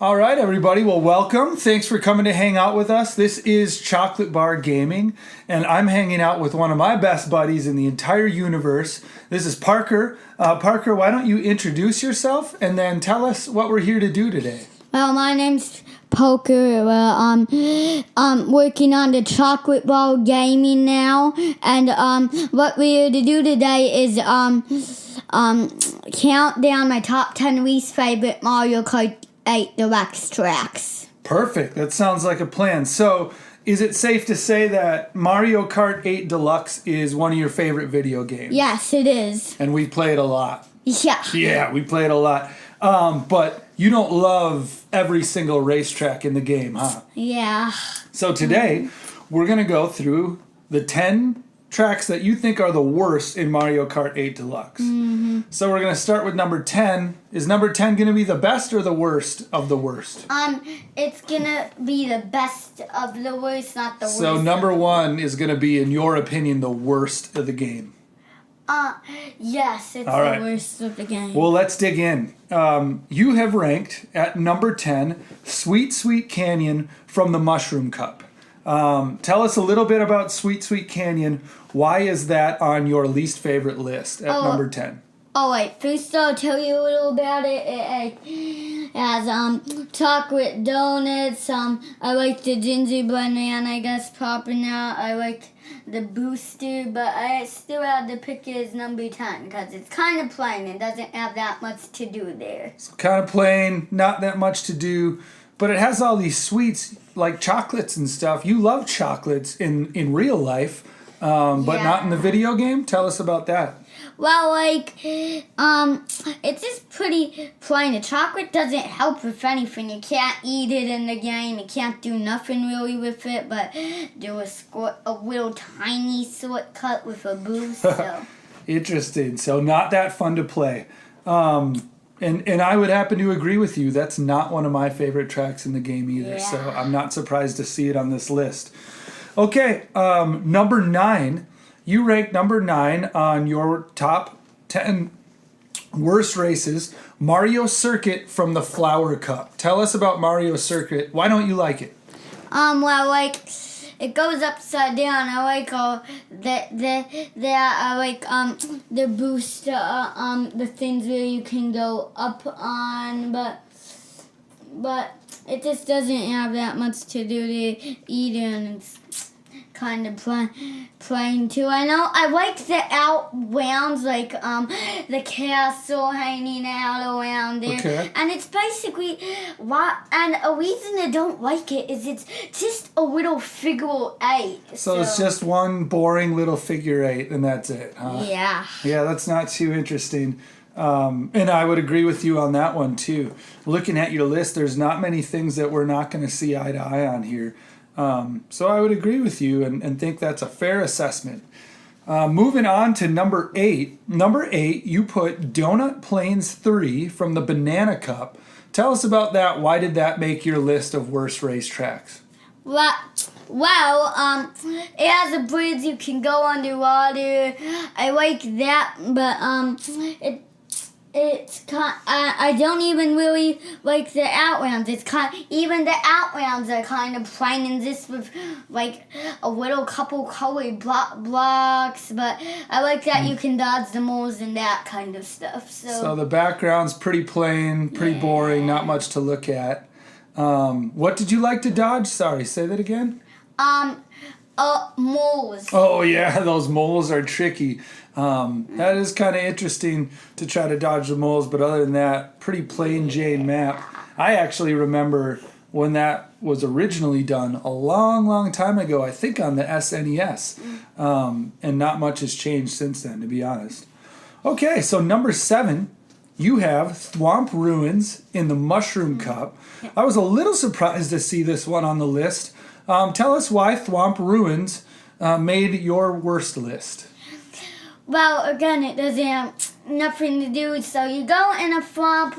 All right, everybody. Well, welcome. Thanks for coming to hang out with us. This is Chocolate Bar Gaming, and I'm hanging out with one of my best buddies in the entire universe. This is Parker. Parker, why don't you introduce yourself and then tell us what we're here to do today? Well, my name's Parker. I'm working on the Chocolate Bar Gaming now, and what we're here to do today is count down my top 10 least favorite Mario Kart 8 Deluxe tracks. Perfect. That sounds like a plan. So, is it safe to say that Mario Kart 8 Deluxe is one of your favorite video games? Yes, it is. And we play it a lot. Yeah. Yeah, we play it a lot. But you don't love every single racetrack in the game, huh? Yeah. So today, we're going to go through the 10 tracks that you think are the worst in Mario Kart 8 Deluxe. Mm-hmm. So we're going to start with number 10. Is number 10 going to be the best or the worst of the worst? It's going to be the best of the worst, not the worst. So number 1 is going to be, in your opinion, the worst of the game. Yes, it's All right. the worst of the game. Well, let's dig in. You have ranked at number 10, Sweet Sweet Canyon from the Mushroom Cup. Tell us a little bit about Sweet Sweet Canyon. Why is that on your least favorite list at number 10? Oh, wait. First, I'll tell you a little about it. It has chocolate donuts. I like the ginger banana, I guess, popping out. I like the booster, but I still have to pick it as number 10 because it's kind of plain and doesn't have that much to do there. So kind of plain, not that much to do, but it has all these sweets like chocolates and stuff. You love chocolates in real life, but not in the video game. Tell us about that. Well, it's just pretty plain. The chocolate doesn't help with anything. You can't eat it in the game. You can't do nothing really with it, but do a little tiny shortcut with a boost. So. Interesting. So not that fun to play. And I would happen to agree with you. That's not one of my favorite tracks in the game either. Yeah. So I'm not surprised to see it on this list. Okay, number 9. You ranked number 9 on your top 10 worst races, Mario Circuit from the Flower Cup. Tell us about Mario Circuit. Why don't you like it? Well, it goes upside down. I like the boost, the things where you can go up on, but it just doesn't have that much to do to eat in. It's kind of plain too. I know I like the out rounds, like the castle hanging out around there. Okay. And it's basically and a reason I don't like it is it's just a little figure 8. So it's just one boring little figure 8 and that's it, huh? Yeah. Yeah, that's not too interesting. And I would agree with you on that one too. Looking at your list, there's not many things that we're not going to see eye to eye on here. So I would agree with you and think that's a fair assessment. Moving on to number 8. Number 8, you put Donut Plains 3 from the Banana Cup. Tell us about that. Why did that make your list of worst racetracks? Well, it has a bridge you can go underwater. I like that, but I don't even really like the outrounds. Even the outrounds are kind of plain and just with like a little couple colored blocks. But I like that you can dodge the moles and that kind of stuff. So the background's pretty plain, pretty boring, not much to look at. What did you like to dodge? Sorry, say that again. Moles. Oh yeah, those moles are tricky. That is kind of interesting to try to dodge the moles, but other than that, pretty plain Jane map. I actually remember when that was originally done a long, long time ago, I think on the SNES, and not much has changed since then, to be honest. Okay, so number 7, you have Thwomp Ruins in the Mushroom Cup. I was a little surprised to see this one on the list. Tell us why Thwomp Ruins made your worst list. Well, again, it doesn't have nothing to do. So you go in a flomp,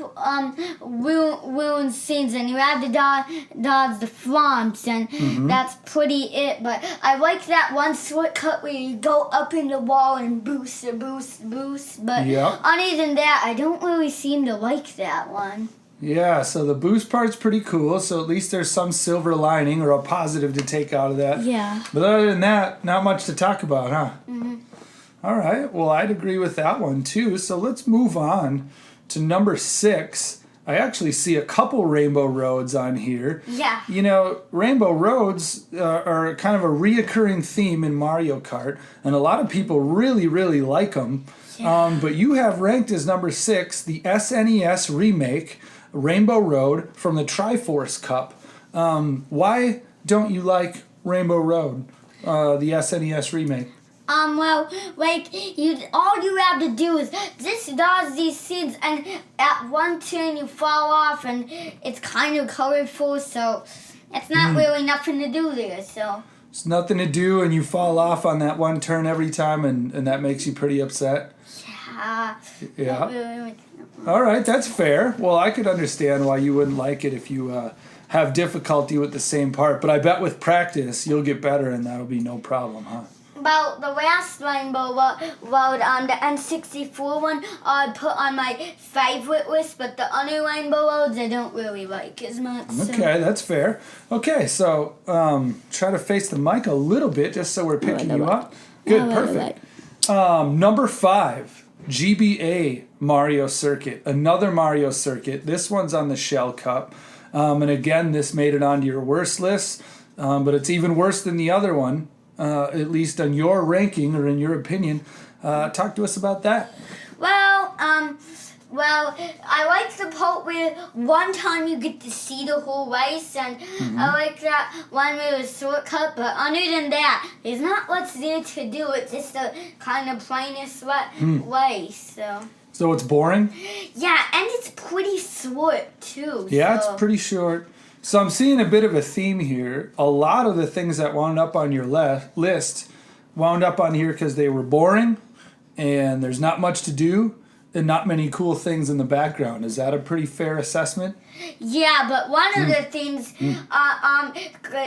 ruined scenes, and you have to dodge the flomps, and that's pretty it. But I like that one shortcut where you go up in the wall and boost. But other than that, I don't really seem to like that one. Yeah, so the boost part's pretty cool, so at least there's some silver lining or a positive to take out of that. Yeah. But other than that, not much to talk about, huh? All right, well, I'd agree with that one too, so let's move on to number 6. I actually see a couple Rainbow Roads on here. Yeah. You know, Rainbow Roads are kind of a reoccurring theme in Mario Kart, and a lot of people really, really like them. Yeah. But you have ranked as number 6 the SNES remake, Rainbow Road from the Triforce Cup. Why don't you like Rainbow Road, the SNES remake? Well, like, all you have to do is just dodge these seeds, and at one turn you fall off, and it's kind of colorful, so it's not really nothing to do there, so. It's nothing to do, and you fall off on that one turn every time, and that makes you pretty upset? Yeah. Really. All right, that's fair. Well, I could understand why you wouldn't like it if you have difficulty with the same part, but I bet with practice you'll get better, and that'll be no problem, huh? Well, the last Rainbow Road on the N64 one, I put on my favorite list, but the other Rainbow Roads I don't really like as much. So. Okay, that's fair. Okay, so try to face the mic a little bit just so we're picking you up. Good, perfect. Number 5, GBA Mario Circuit. Another Mario Circuit. This one's on the Shell Cup. And again, this made it onto your worst list, but it's even worse than the other one. At least on your ranking or in your opinion. Talk to us about that. Well, I like the part where one time you get to see the whole race, and I like that one with a shortcut, but other than that, there's not much there to do. It's just a kind of plainest race, so. So it's boring? Yeah, and it's pretty short, too. Yeah, so. It's pretty short. So I'm seeing a bit of a theme here. A lot of the things that wound up on your list wound up on here because they were boring and there's not much to do and not many cool things in the background. Is that a pretty fair assessment? Yeah, but one of the things,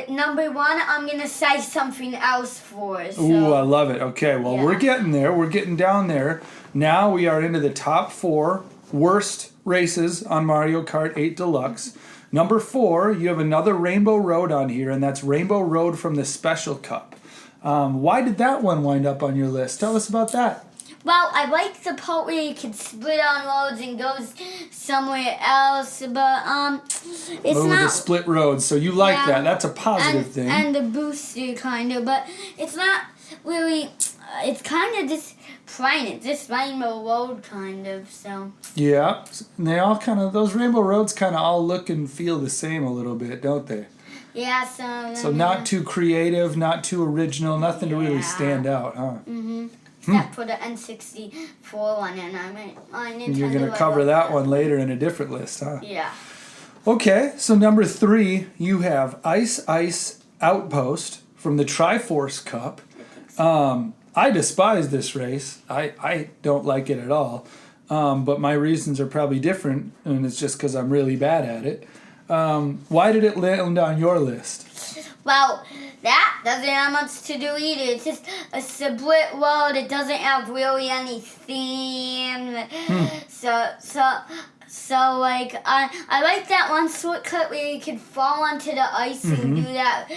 number 1, I'm going to say something else for. So. Ooh, I love it. Okay, well, we're getting there. We're getting down there. Now we are into the top 4 worst races on Mario Kart 8 Deluxe. Number 4, you have another Rainbow Road on here, and that's Rainbow Road from the Special Cup. Why did that one wind up on your list? Tell us about that. Well, I like the part where you can split on roads and go somewhere else, but it's not... the split roads, so you like that. That's a positive thing. And the booster, kind of, but it's not really... It's kind of just plain. It's just Rainbow Road, kind of, so... Yeah, and they all kind of... Those Rainbow Roads kind of all look and feel the same a little bit, don't they? Yeah, so... So not too creative, not too original, nothing to really stand out, huh? Except for the N64 one, and on Nintendo. You're going to cover that one later in a different list, huh? Yeah. Okay, so number 3, you have Ice Ice Outpost from the Triforce Cup. I despise this race. I don't like it at all. But my reasons are probably different, and it's just because I'm really bad at it. Why did it land on your list? Well, that doesn't have much to do either. It's just a split world. It doesn't have really any theme. So like, I like that one shortcut where you can fall onto the ice and do that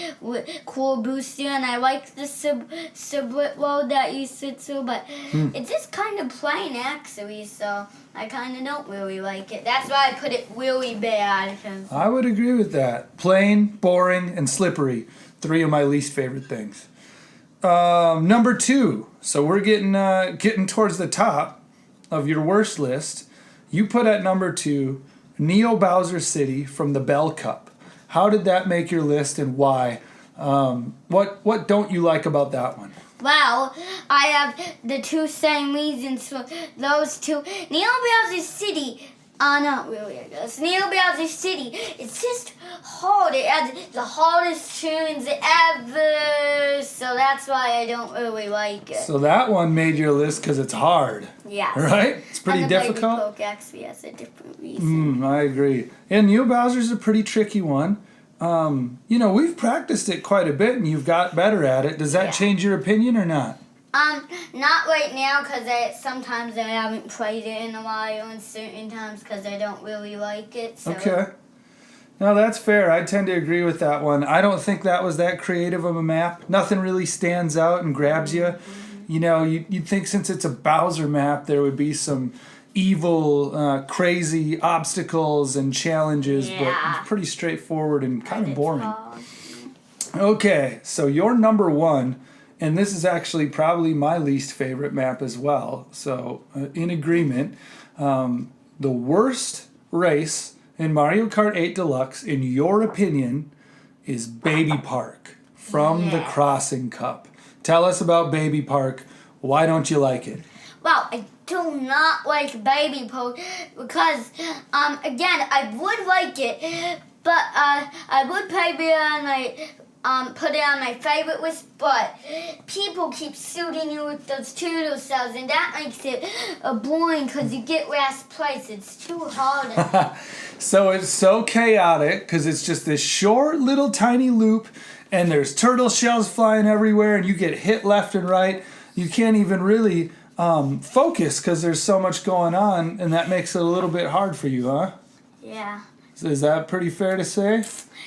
cool booster, and I like the split world that you said so, but it's just kind of plain actually, so I kind of don't really like it. That's why I put it really bad. I would agree with that. Plain, boring, and slippery. 3 of my least favorite things. Number 2. So we're getting towards the top of your worst list. You put at number 2, Neo Bowser City from the Bell Cup. How did that make your list and why? What don't you like about that one? Well, I have the 2 same reasons for those 2. Neo Bowser City, Not really, I guess. Neil Bowser City, it's just hard. It has the hardest tunes ever, so that's why I don't really like it. So that one made your list because it's hard. Yeah. Right? It's pretty and the difficult. Baby Poke actually has a different reason. I agree. And Neil Bowser's a pretty tricky one. We've practiced it quite a bit and you've got better at it. Does that change your opinion or not? Not right now because sometimes I haven't played it in a while and certain times because I don't really like it. So. Okay. No, that's fair. I tend to agree with that one. I don't think that was that creative of a map. Nothing really stands out and grabs you. You'd think since it's a Bowser map, there would be some evil, crazy obstacles and challenges, but it's pretty straightforward and kind of boring. Okay, so your number one, and this is actually probably my least favorite map as well, so in agreement, the worst race in Mario Kart 8 Deluxe, in your opinion, is Baby Park from the Crossing Cup. Tell us about Baby Park. Why don't you like it? Well, I do not like Baby Park because, again, I would like it, but I would probably put it on my favorite list, but people keep shooting you with those turtle shells, and that makes it boring because you get last place. It's too hard. So it's so chaotic because it's just this short little tiny loop, and there's turtle shells flying everywhere, and you get hit left and right. You can't even really focus because there's so much going on, and that makes it a little bit hard for you, huh? Yeah. Is that pretty fair to say?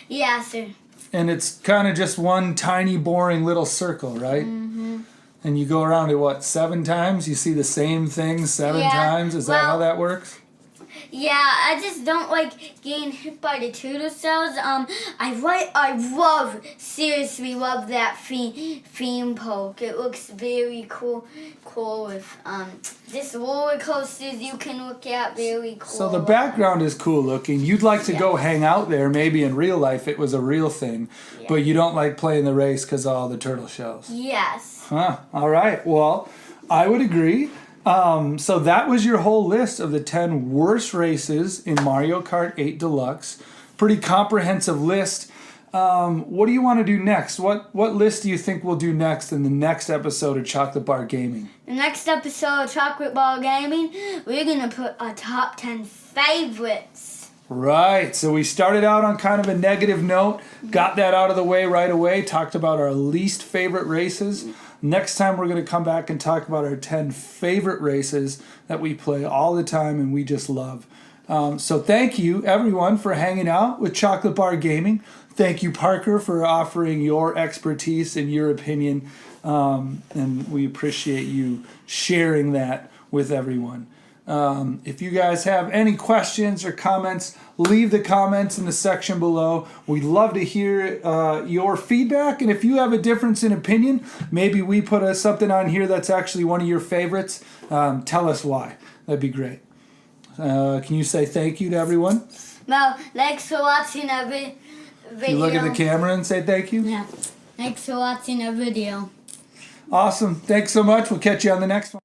Yeah, sir. And it's kind of just one tiny, boring little circle, right? Mm-hmm. And you go around it, 7 times? You see the same thing 7 times? Is that how that works? Yeah, I just don't like getting hit by the turtle shells. I seriously love that theme park. It looks very cool with just roller coasters you can look at, very cool. So the background is cool looking. You'd like to go hang out there, maybe in real life it was a real thing, but you don't like playing the race because of all the turtle shells. Yes. Huh, all right. Well, I would agree. So that was your whole list of the 10 worst races in Mario Kart 8 Deluxe. Pretty comprehensive list. What do you want to do next? What list do you think we'll do next in the next episode of Chocolate Bar Gaming? The next episode of Chocolate Bar Gaming, we're going to put our top 10 favorites. Right. So we started out on kind of a negative note, got that out of the way right away, talked about our least favorite races. Next time we're going to come back and talk about our 10 favorite races that we play all the time and we just love. So thank you, everyone, for hanging out with Chocolate Bar Gaming. Thank you, Parker, for offering your expertise and your opinion. And we appreciate you sharing that with everyone. If you guys have any questions or comments, leave the comments in the section below. We'd love to hear your feedback. And if you have a difference in opinion, maybe we put something on here that's actually one of your favorites. Tell us why. That'd be great. Can you say thank you to everyone? Well, thanks for watching our video. You look at the camera and say thank you? Yeah. Thanks for watching our video. Awesome. Thanks so much. We'll catch you on the next one.